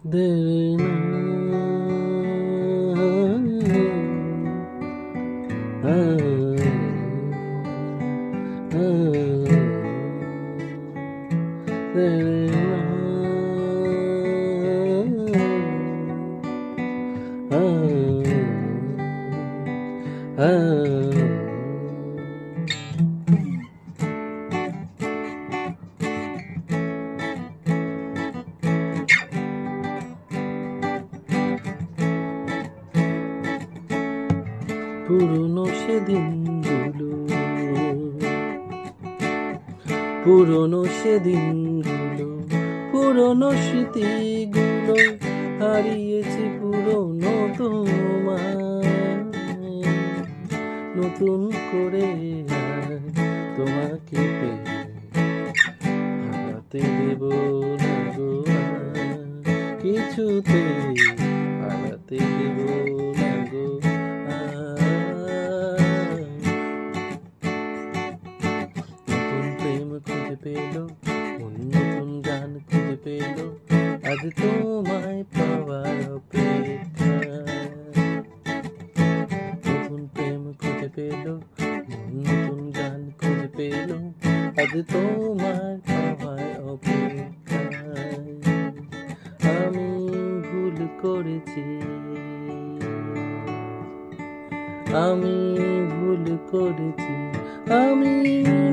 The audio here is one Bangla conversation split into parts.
দেরি না। দেরি না। পুরনো সেদিনগুলো, পুরনো সেদিনগুলো, পুরনো স্মৃতিগুলো হারিয়েছি পুরনো তোমায়। নতুন করে আর তোমাকে পেয়ে হারাতে দেব না গো আর, কিছুতে হারাতে দেব না গো আর। নতুন প্রেম খুঁজে পেল, নতুন গান খুঁজে পেল, আজ তোমায় পাওয়ার অপেক্ষায়। নতুন প্রেম খুঁজে পেল, নতুন গান খুঁজে পেল, আজ তোমায় পাওয়ার অপেক্ষায়। আমি ভুল করেছি, আমি ভুল করেছি, আমি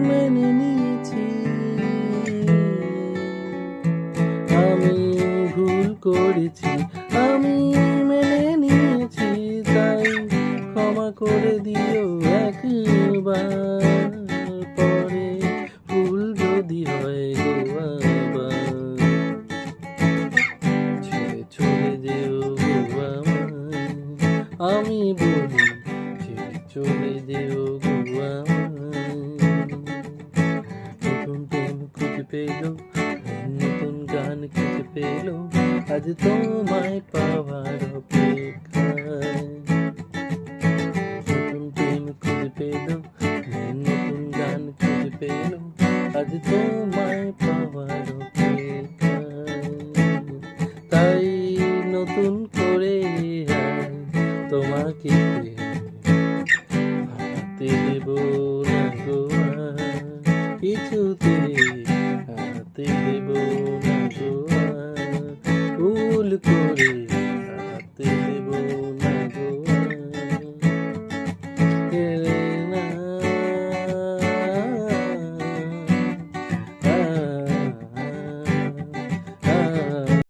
মেনে নিয়েছি। আমি ভুল করেছি, আমি মেনে নিয়েছি, তাই ক্ষমা করে দিও একবার, পরে ভুল যদি হয় গো আবার। ছেড়ে চলে যেও গো আমায়, আমি বলি ছেড়ে চলে যেও গো আমায়। নতুন প্রেম খুঁজে পেল, নতুন গান খুঁজে পেল, আজ তোমায় পাওয়ার অপেক্ষায়। নতুন প্রেম খুঁজে পেল, নতুন গান খুঁজে পেল, আজ তোমায় পাওয়ার